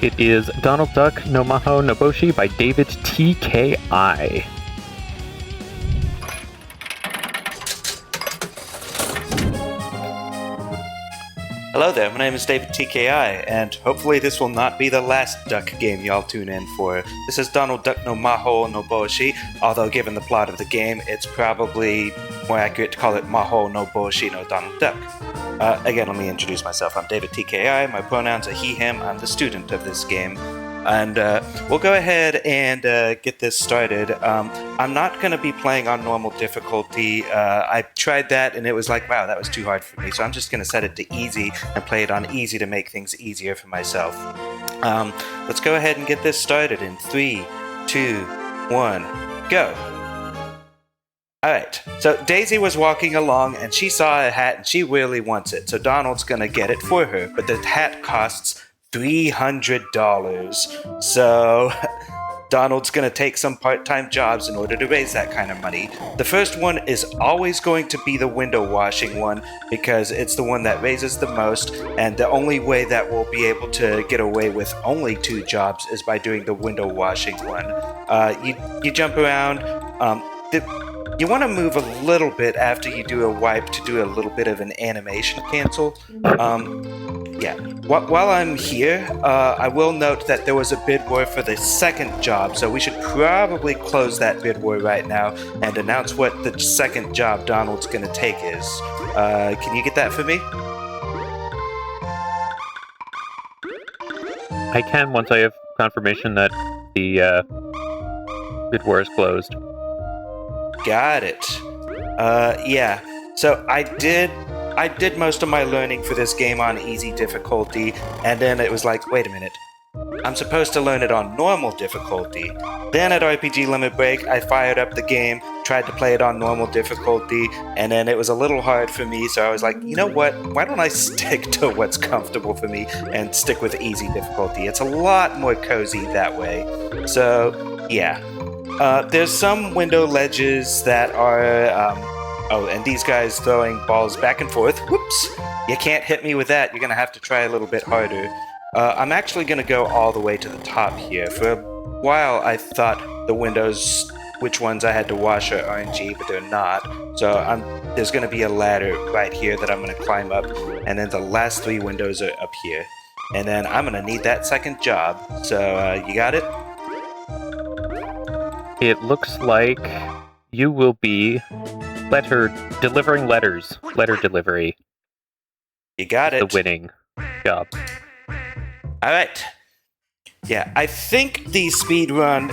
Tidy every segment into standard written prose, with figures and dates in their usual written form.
It is Donald Duck no Mahou no Boushi by davidtki. Hello there, my name is davidtki, and hopefully this will not be the last duck game y'all tune in for. This is Donald Duck no Mahou no Boushi, although given the plot of the game, it's probably more accurate to call it Mahou no Boushi no Donald Duck. Again, let me introduce myself. I'm davidtki, my pronouns are he, him, I'm the student of this game. And we'll go ahead and get this started. I'm not going to be playing on normal difficulty. I tried that and it was like, wow, that was too hard for me. So I'm just going to set it to easy and play it on easy to make things easier for myself. Let's go ahead and get this started in 3, 2, 1, go. Alright, so Daisy was walking along and she saw a hat and she really wants it. So Donald's going to get it for her, but the hat costs $300. So Donald's going to take some part-time jobs in order to raise that kind of money. The first one is always going to be the window washing one because it's the one that raises the most, and the only way that we'll be able to get away with only 2 jobs is by doing the window washing one. You jump around. You want to move a little bit after you do a wipe to do a little bit of an animation cancel. Yeah. While I'm here, I will note that there was a bid war for the second job, so we should probably close that bid war right now and announce what the second job Donald's going to take is. Can you get that for me? I can once I have confirmation that the bid war is closed. Got it. Yeah. So I did most of my learning for this game on easy difficulty, and then it was like, wait a minute, I'm supposed to learn it on normal difficulty. Then at RPG Limit Break, I fired up the game, tried to play it on normal difficulty, and then it was a little hard for me, so I was like, you know what, why don't I stick to what's comfortable for me and stick with easy difficulty? It's a lot more cozy that way. So, yeah. There's some window ledges that are, oh, and these guys throwing balls back and forth. Whoops! You can't hit me with that. You're going to have to try a little bit harder. I'm actually going to go all the way to the top here. For a while, I thought the windows, which ones I had to wash are RNG, but they're not. So there's going to be a ladder right here that I'm going to climb up, and then the last 3 windows are up here. And then I'm going to need that second job. So, you got it? It looks like you will be delivering letters. Letter delivery. You got it. The winning job. Alright. Yeah, I think the speedrun,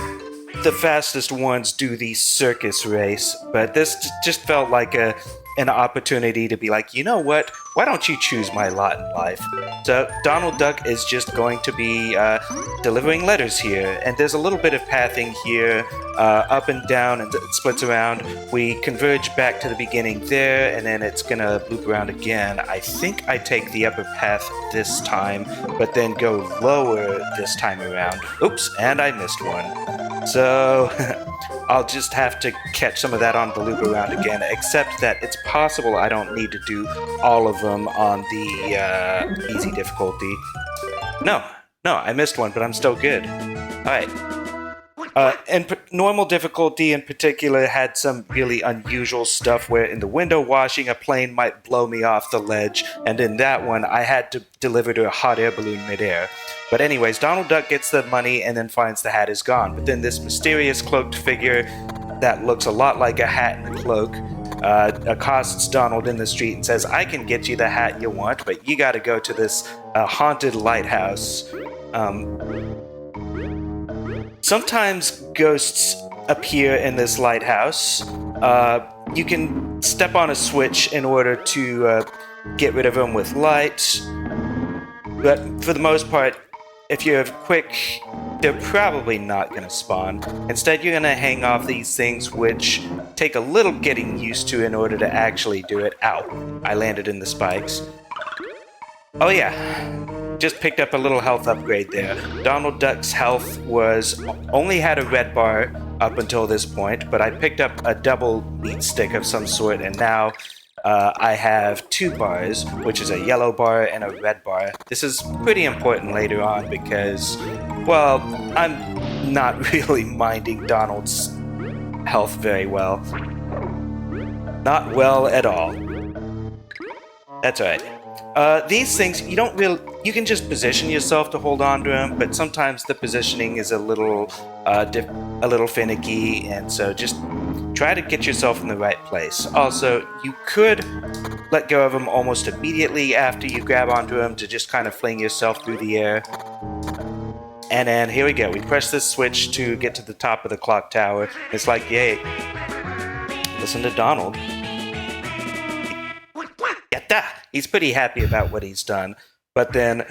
the fastest ones do the circus race, but this just felt like an opportunity to be like, you know what? Why don't you choose my lot in life? So Donald Duck is just going to be delivering letters here, and there's a little bit of pathing here, up and down, and it splits around. We converge back to the beginning there, and then it's gonna loop around again. I think I take the upper path this time, but then go lower this time around. Oops, and I missed one. So I'll just have to catch some of that on the loop around again, except that it's possible I don't need to do all of them on the easy difficulty. No, I missed one, but I'm still good. Alright. And normal difficulty in particular had some really unusual stuff where in the window washing a plane might blow me off the ledge, and in that one I had to deliver to a hot air balloon midair. But anyways, Donald Duck gets the money and then finds the hat is gone. But then this mysterious cloaked figure that looks a lot like a hat and a cloak accosts Donald in the street and says, I can get you the hat you want, but you gotta go to this haunted lighthouse. Sometimes ghosts appear in this lighthouse. You can step on a switch in order to get rid of them with light. But for the most part, if you're quick, they're probably not going to spawn. Instead, you're going to hang off these things, which take a little getting used to in order to actually do it. Ow. I landed in the spikes. Oh yeah. Just picked up a little health upgrade there. Donald Duck's health only had a red bar up until this point, but I picked up a double meat stick of some sort, and now I have 2 bars, which is a yellow bar and a red bar. This is pretty important later on because, well, I'm not really minding Donald's health very well. Not well at all. That's right. These things, you can just position yourself to hold on to them, but sometimes the positioning is a little finicky, and so just try to get yourself in the right place. Also, you could let go of them almost immediately after you grab onto them to just kind of fling yourself through the air. And then here we go. We press this switch to get to the top of the clock tower. It's like, yay. Listen to Donald. Yatta! He's pretty happy about what he's done. But then,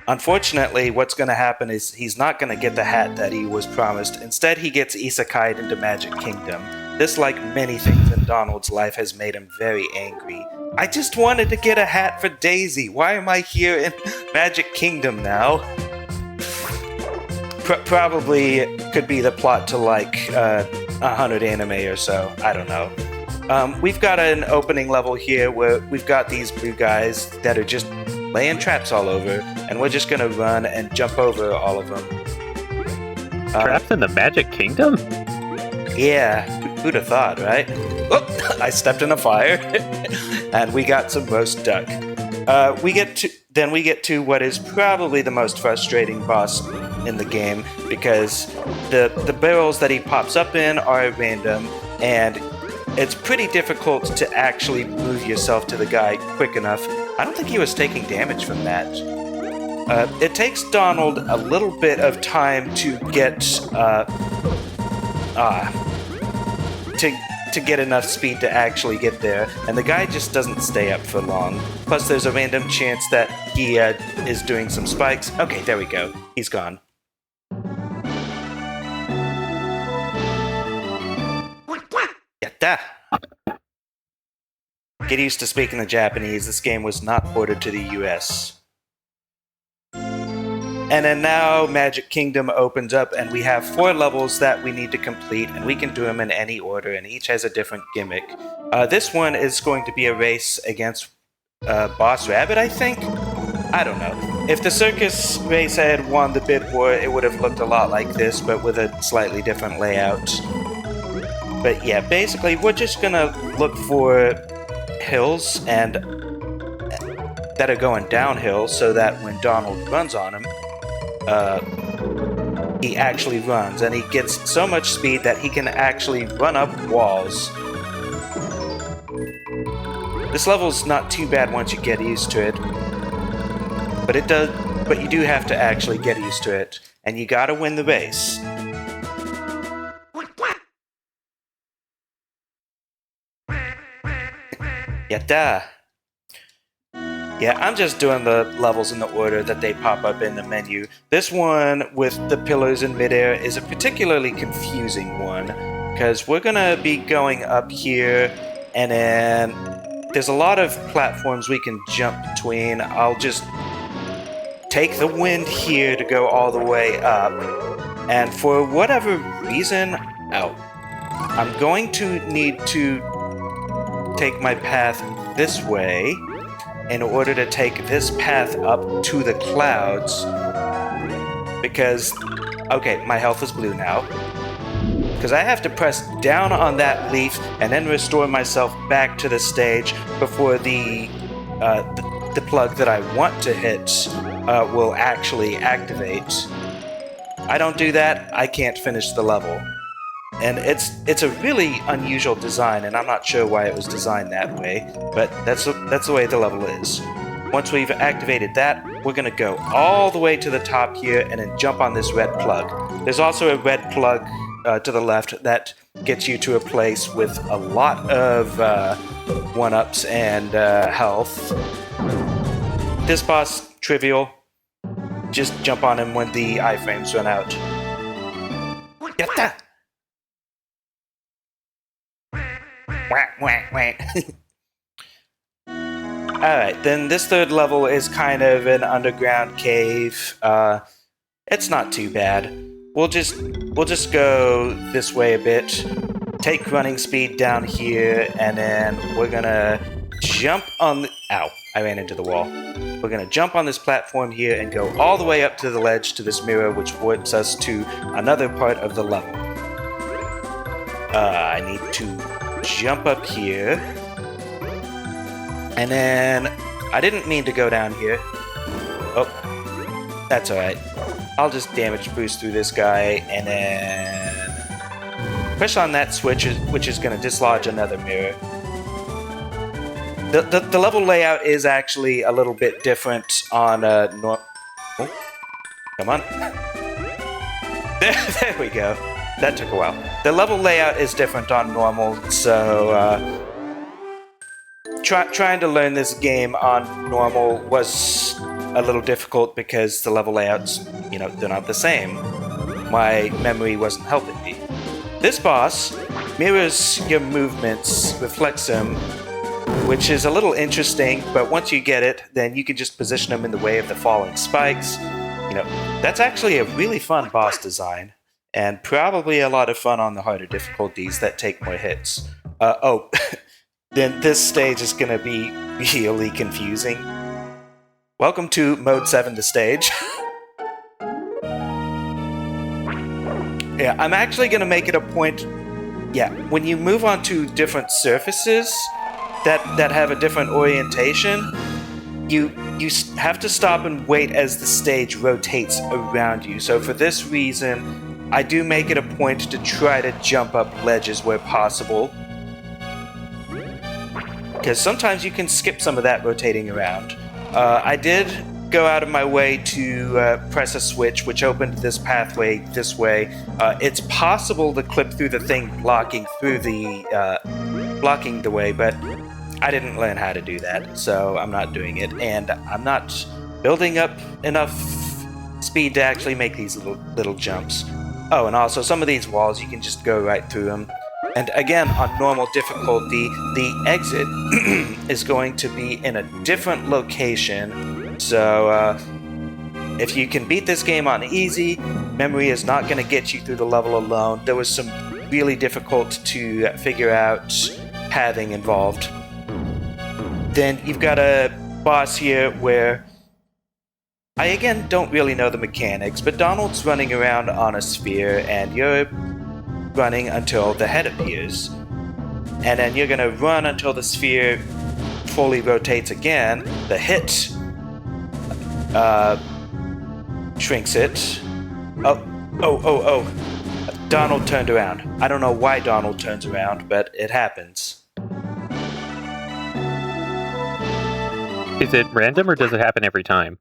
unfortunately, what's going to happen is he's not going to get the hat that he was promised. Instead, he gets isekai'd into Magic Kingdom. This, like many things in Donald's life, has made him very angry. I just wanted to get a hat for Daisy. Why am I here in Magic Kingdom now? Probably could be the plot to like 100 anime or so. I don't know. We've got an opening level here where we've got these blue guys that are just laying traps all over, and we're just gonna run and jump over all of them. Traps in the Magic Kingdom? Yeah, who'd have thought, right? Oh, I stepped in a fire, and we got some roast duck. We get to what is probably the most frustrating boss in the game, because the barrels that he pops up in are random, and it's pretty difficult to actually move yourself to the guy quick enough. I don't think he was taking damage from that. It takes Donald a little bit of time to get to get enough speed to actually get there, and the guy just doesn't stay up for long. Plus, there's a random chance that he is doing some spikes. Okay, there we go. He's gone. Yatta! Get used to speaking the Japanese. This game was not ported to the US. And then now Magic Kingdom opens up, and we have 4 levels that we need to complete, and we can do them in any order, and each has a different gimmick. This one is going to be a race against Boss Rabbit, I think? I don't know. If the circus race had won the bid war, it would have looked a lot like this, but with a slightly different layout. But yeah, basically, we're just gonna look for hills and that are going downhill, so that when Donald runs on him, he actually runs, and he gets so much speed that he can actually run up walls. This level's not too bad once you get used to it, but you do have to actually get used to it, and you gotta win the race. Yatta! Yeah, I'm just doing the levels in the order that they pop up in the menu. This one with the pillars in midair is a particularly confusing one, because we're gonna be going up here, and then there's a lot of platforms we can jump between. I'll just take the wind here to go all the way up, and for whatever reason, I'm going to need to take my path this way in order to take this path up to the clouds, because, okay, my health is blue now, because I have to press down on that leaf and then restore myself back to the stage before the plug that I want to hit will actually activate. I don't do that, I can't finish the level. And it's a really unusual design, and I'm not sure why it was designed that way, but that's the way the level is. Once we've activated that, we're going to go all the way to the top here and then jump on this red plug. There's also a red plug to the left that gets you to a place with a lot of 1-ups and health. This boss, trivial. Just jump on him when the iframes run out. Yatta! Alright, then this third level is kind of an underground cave. It's not too bad. We'll just go this way a bit, take running speed down here, and then we're gonna jump on the... Ow, I ran into the wall. We're going to jump on this platform here and go all the way up to the ledge to this mirror, which warps us to another part of the level. I need to jump up here. And then... I didn't mean to go down here. Oh, that's alright. I'll just damage boost through this guy, and then... push on that switch, which is going to dislodge another mirror. The level layout is actually a little bit different on oh, come on. There we go. That took a while. The level layout is different on normal, so trying to learn this game on normal was a little difficult because the level layouts, you know, they're not the same. My memory wasn't helping me. This boss mirrors your movements, reflects them, which is a little interesting, but once you get it, then you can just position them in the way of the falling spikes. You know, that's actually a really fun boss design, and probably a lot of fun on the harder difficulties that take more hits. Oh, then this stage is gonna be really confusing. Welcome to Mode 7 the stage. Yeah, I'm actually gonna make it a point, yeah, when you move on to different surfaces, that have a different orientation, you have to stop and wait as the stage rotates around you. So for this reason, I do make it a point to try to jump up ledges where possible, because sometimes you can skip some of that rotating around. I did go out of my way to press a switch, which opened this pathway this way. It's possible to clip through the thing blocking the way, but I didn't learn how to do that, so I'm not doing it, and I'm not building up enough speed to actually make these little jumps. Oh, and also some of these walls, you can just go right through them. And again, on normal difficulty, the exit is going to be in a different location, so if you can beat this game on easy, memory is not going to get you through the level alone. There was some really difficult to figure out pathing involved. Then you've got a boss here where I again don't really know the mechanics, but Donald's running around on a sphere and you're running until the head appears. And then you're gonna run until the sphere fully rotates again. The hit shrinks it. Oh. Donald turned around. I don't know why Donald turns around, but it happens. Is it random or does it happen every time?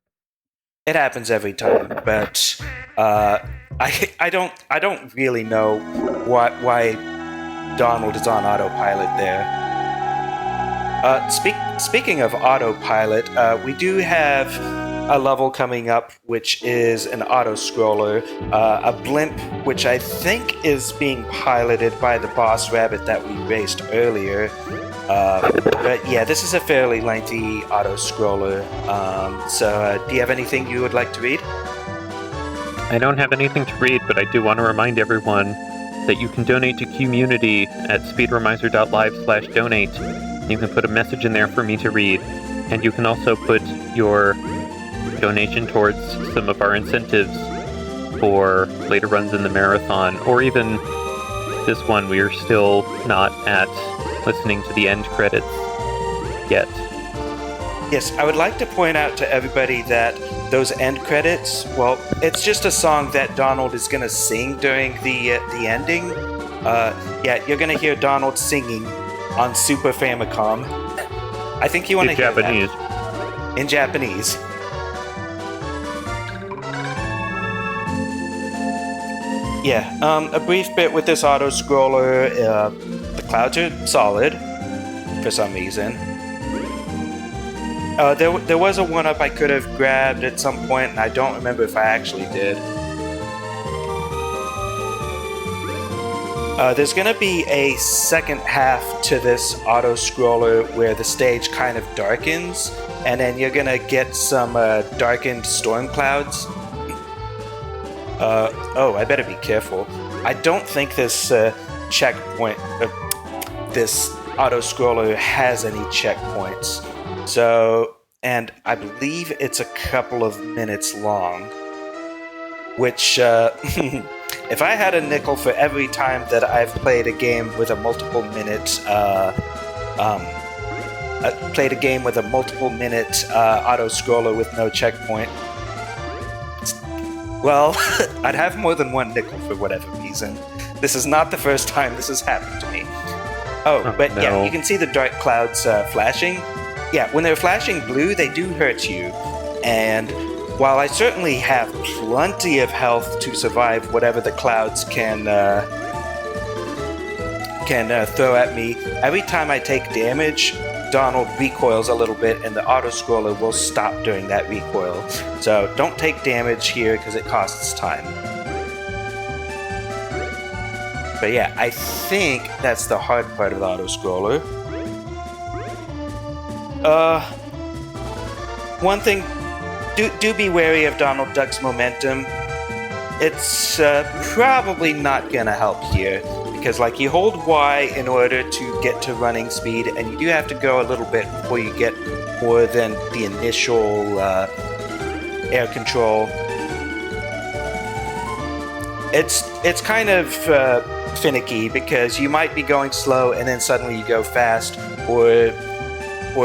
It happens every time, but I don't really know why Donald is on autopilot there. Speaking of autopilot, we do have a level coming up, which is an auto-scroller, a blimp, which I think is being piloted by the boss rabbit that we raced earlier. But yeah, this is a fairly lengthy auto-scroller. So do you have anything you would like to read? I don't have anything to read, but I do want to remind everyone that you can donate to QMUNITY at speedromizer.live/donate. You can put a message in there for me to read, and you can also put your donation towards some of our incentives for later runs in the marathon, or even this one. We are still not at listening to the end credits yet. Yes, I would like to point out to everybody that those end credits, well, it's just a song that Donald is going to sing during the ending. Yeah, you're going to hear Donald singing on Super Famicom. I think you want to hear Japanese. That. In Japanese. Yeah, a brief bit with this auto-scroller. The clouds are solid, for some reason. There was a 1-up I could have grabbed at some point, and I don't remember if I actually did. There's going to be a second half to this auto-scroller where the stage kind of darkens, and then you're going to get some darkened storm clouds. Oh, I better be careful. I don't think this checkpoint, this auto-scroller has any checkpoints. So, and I believe it's a couple of minutes long, which, if I had a nickel for every time that I've played a game with a multiple minute, auto-scroller with no checkpoint, well, I'd have more than one nickel for whatever reason. This is not the first time this has happened to me. Oh, but no. Yeah, you can see the dark clouds flashing. Yeah, when they're flashing blue, they do hurt you. And while I certainly have plenty of health to survive whatever the clouds can throw at me, every time I take damage, Donald recoils a little bit and the auto-scroller will stop during that recoil. So don't take damage here because it costs time. But yeah, I think that's the hard part of the auto-scroller. One thing, do be wary of Donald Duck's momentum. It's probably not gonna help here, because like you hold Y in order to get to running speed, and you do have to go a little bit before you get more than the initial air control. It's kind of finicky, because you might be going slow and then suddenly you go fast, or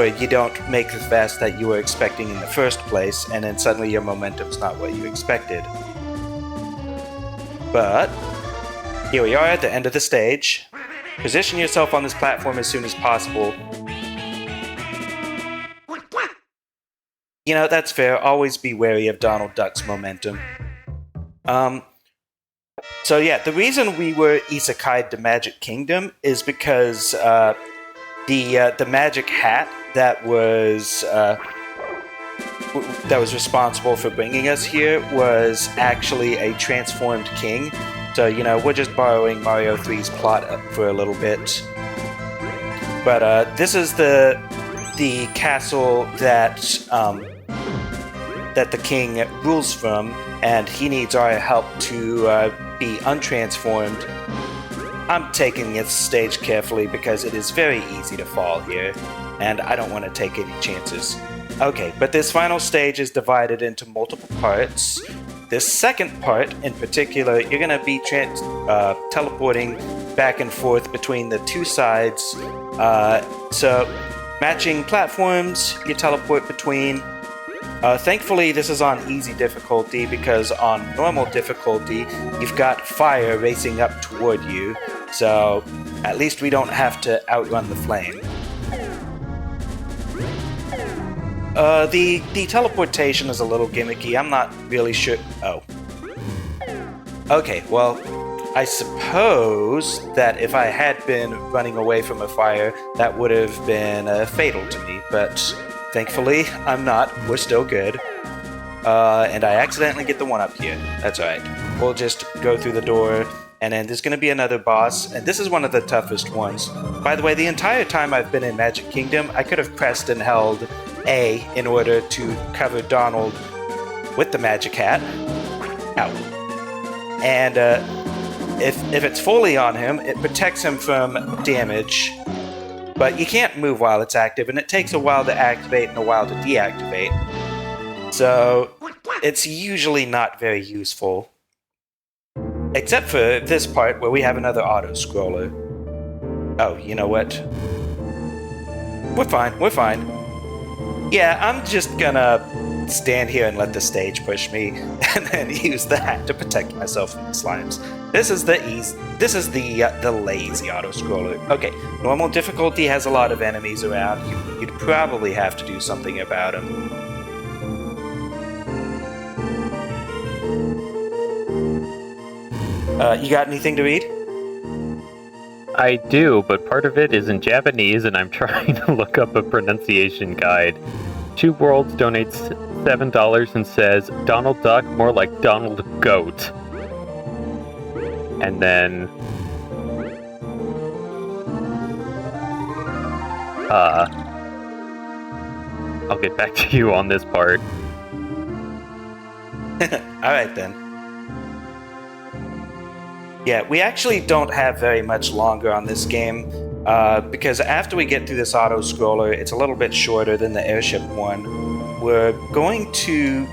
you don't make the fast that you were expecting in the first place, and then suddenly your momentum's not what you expected. But here we are at the end of the stage. Position yourself on this platform as soon as possible. You know, that's fair. Always be wary of Donald Duck's momentum. So yeah, the reason we were isekai'd to Magic Kingdom is because the magic hat that was responsible for bringing us here was actually a transformed king. So, you know, we're just borrowing Mario 3's plot for a little bit. But this is the castle that the king rules from, and he needs our help to be untransformed. I'm taking this stage carefully because it is very easy to fall here, and I don't want to take any chances. Okay, but this final stage is divided into multiple parts. This second part, in particular, you're going to be teleporting back and forth between the two sides. So, matching platforms, you teleport between. Thankfully, this is on easy difficulty, because on normal difficulty, you've got fire racing up toward you. So, at least we don't have to outrun the flame. The teleportation is a little gimmicky. I'm not really sure. Oh. Okay, well, I suppose that if I had been running away from a fire, that would have been fatal to me, but thankfully, I'm not. We're still good. And I accidentally get the one up here. That's alright. We'll just go through the door, and then there's going to be another boss, and this is one of the toughest ones. By the way, the entire time I've been in Magic Kingdom, I could have pressed and held A in order to cover Donald with the magic hat. Ow. And if it's fully on him, it protects him from damage. But you can't move while it's active, and it takes a while to activate and a while to deactivate. So it's usually not very useful. Except for this part where we have another auto-scroller. Oh, you know what? We're fine. Yeah, I'm just gonna stand here and let the stage push me, and then use the hat to protect myself from the slimes. This is the lazy auto-scroller. Okay, normal difficulty has a lot of enemies around. You'd probably have to do something about them. You got anything to read? I do, but part of it is in Japanese, and I'm trying to look up a pronunciation guide. Two Worlds donates $7 and says, Donald Duck, more like Donald Goat. And then... I'll get back to you on this part. Alright then. Yeah, we actually don't have very much longer on this game. because after we get through this auto scroller, it's a little bit shorter than the airship one. We're going to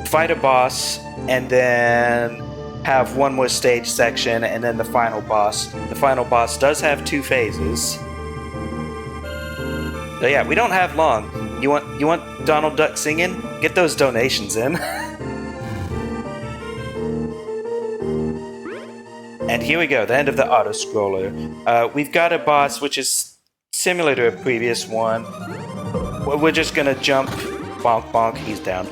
fight a boss and then have one more stage section and then the final boss. The final boss does have 2 phases. So yeah, we don't have long. You want Donald Duck singing? Get those donations in. And here we go, the end of the auto scroller. We've got a boss which is similar to a previous one. We're just gonna jump, bonk bonk, he's down.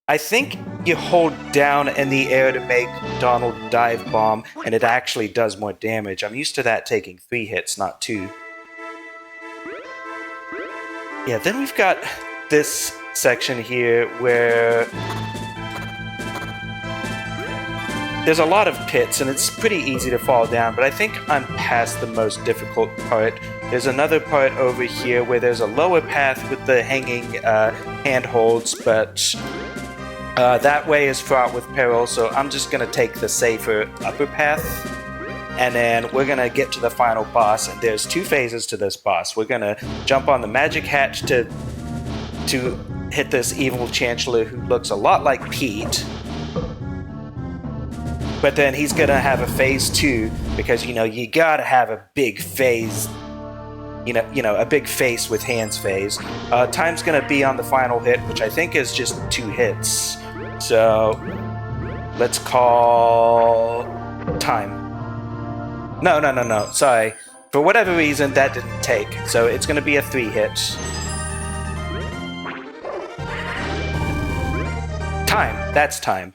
I think you hold down in the air to make Donald dive bomb, and it actually does more damage. I'm used to that taking 3 hits, not 2. Yeah, then we've got this section here where there's a lot of pits, and it's pretty easy to fall down, but I think I'm past the most difficult part. There's another part over here where there's a lower path with the hanging handholds, but that way is fraught with peril, so I'm just going to take the safer upper path, and then we're going to get to the final boss, and there's 2 phases to this boss. We're going to jump on the magic hat to hit this evil chancellor who looks a lot like Pete, but then he's going to have a phase 2, because, you got to have a big phase, a big face with hands phase. Time's going to be on the final hit, which I think is just 2 hits. So let's call time. No. Sorry. For whatever reason, that didn't take. So it's going to be a 3 hit. Time. That's time.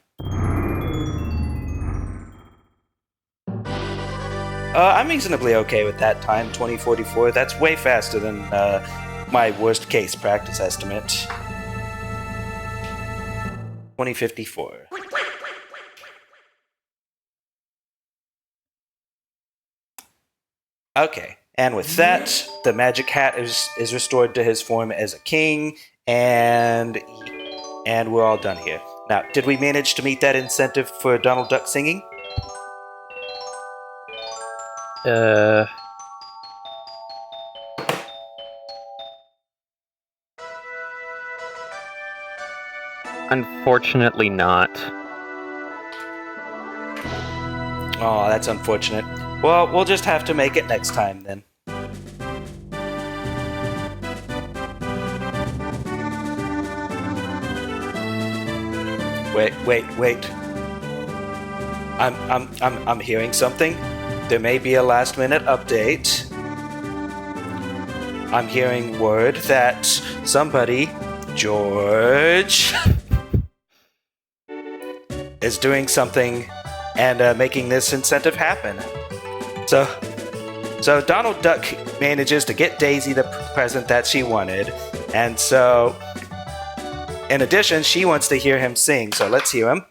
I'm reasonably okay with that time, 2044. That's way faster than my worst case practice estimate. 2054. Okay, and with that, the magic hat is restored to his form as a king, and we're all done here. Now, did we manage to meet that incentive for Donald Duck singing? Unfortunately not. Oh, that's unfortunate. Well, we'll just have to make it next time then. Wait. I'm hearing something. There may be a last-minute update. I'm hearing word that somebody, George, is doing something and making this incentive happen. So Donald Duck manages to get Daisy the present that she wanted, and so in addition, she wants to hear him sing. So let's hear him.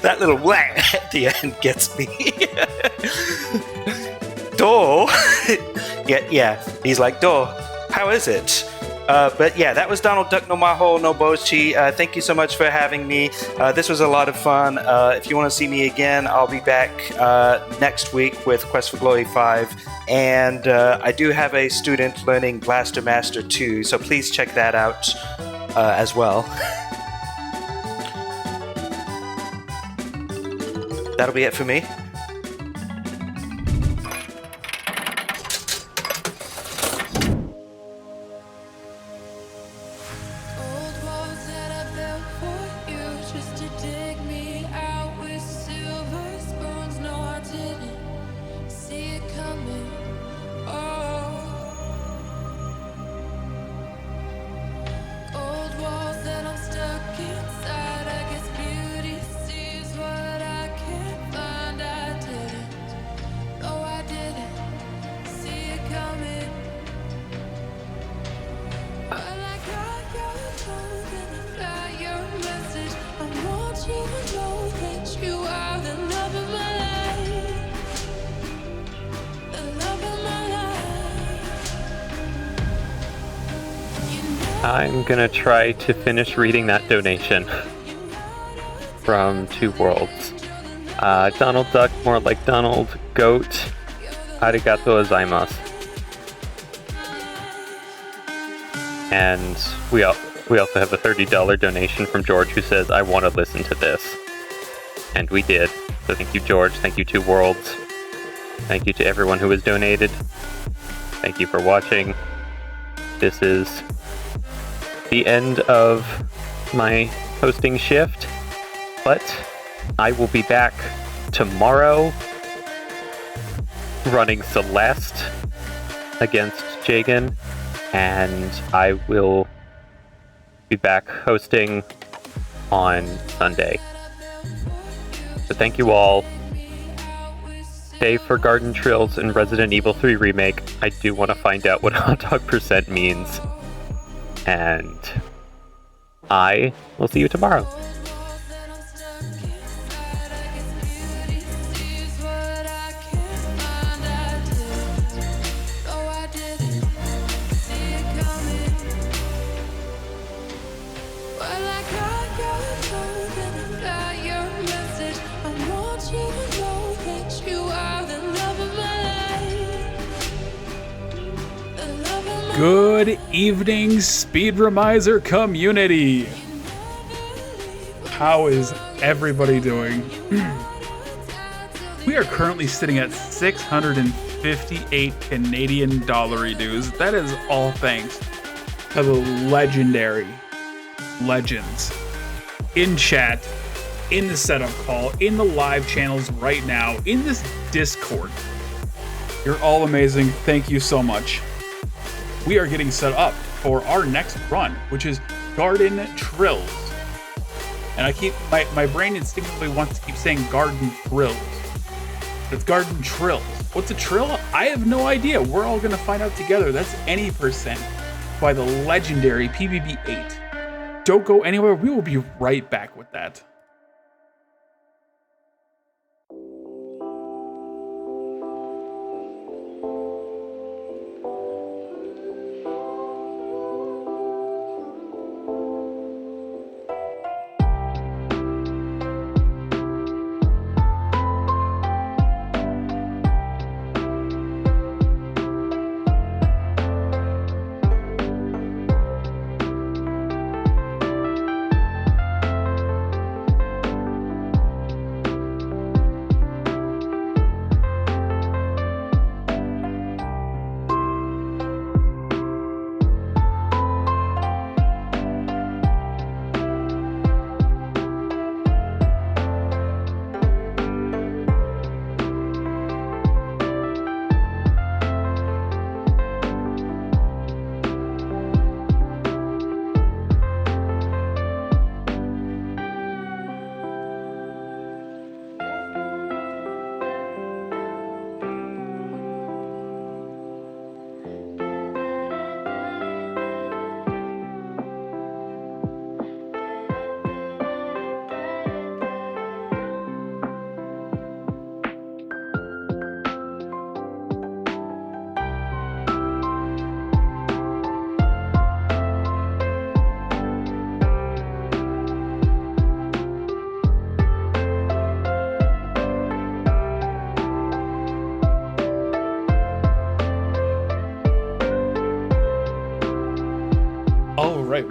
That little whack at the end gets me. Door? yeah. He's like, Door, how is it? But yeah, that was Donald Duck no Mahou no Boushi. Thank you so much for having me. This was a lot of fun. If you want to see me again, I'll be back next week with Quest for Glory 5. And I do have a student learning Blaster Master 2, so please check that out as well. That'll be it for me. I'm gonna try to finish reading that donation from Two Worlds. Donald Duck, more like Donald Goat. Arigato gozaimasu. And we also have a $30 donation from George who says, I want to listen to this. And we did. So thank you, George. Thank you, Two Worlds. Thank you to everyone who has donated. Thank you for watching. This is the end of my hosting shift, but I will be back tomorrow running Celeste against Jagan, and I will be back hosting on Sunday. So thank you all. Save for Garden Trills and Resident Evil 3 Remake. I do want to find out what hot dog percent means. And I will see you tomorrow. Good evening, Speedromizer community. How is everybody doing? We are currently sitting at 658 Canadian dollar dues. That is all thanks to the legendary legends in chat, in the setup call, in the live channels right now, in this Discord. You're all amazing. Thank you so much. We are getting set up for our next run, which is Garden Trills. And I keep, my brain instinctively wants to keep saying Garden Thrills. But it's Garden Trills. What's a trill? I have no idea. We're all gonna find out together. That's Any Percent by the legendary PBB8. Don't go anywhere. We will be right back with that.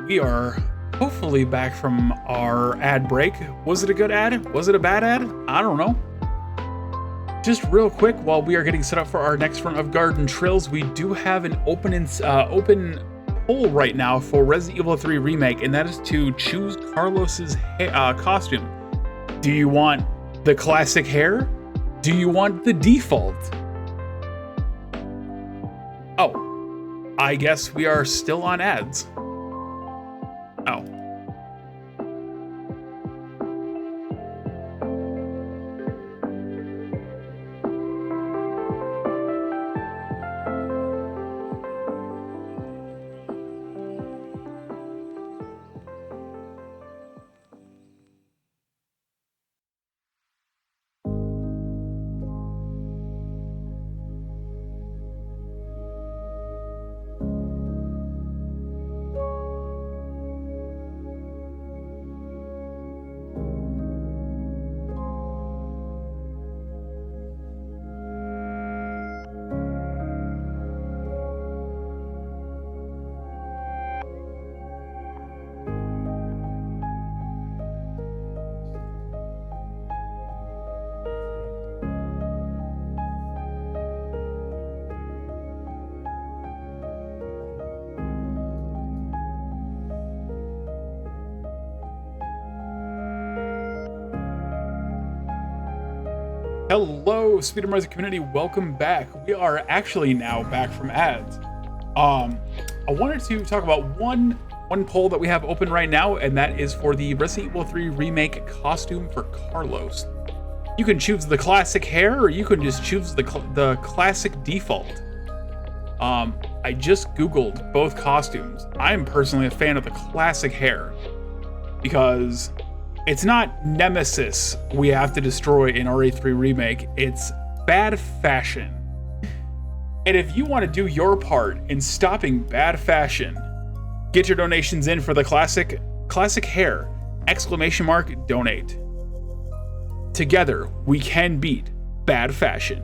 We are hopefully back from our ad break. Was it a good ad? Was it a bad ad? I don't know. Just real quick, while we are getting set up for our next run of Garden Trills, we do have an open poll right now for Resident Evil 3 Remake, and that is to choose Carlos's costume. Do you want the classic hair? Do you want the default? Oh, I guess we are still on ads. Oh. Hello, Speedromizer community. Welcome back. We are actually now back from ads. I wanted to talk about one poll that we have open right now, and that is for the Resident Evil 3 remake costume for Carlos. You can choose the classic hair, or you can just choose the classic default. I just Googled both costumes. I'm personally a fan of the classic hair because it's not Nemesis we have to destroy in RE3 Remake, it's bad fashion. And if you want to do your part in stopping bad fashion, get your donations in for the classic hair, ! Donate. Together, we can beat bad fashion.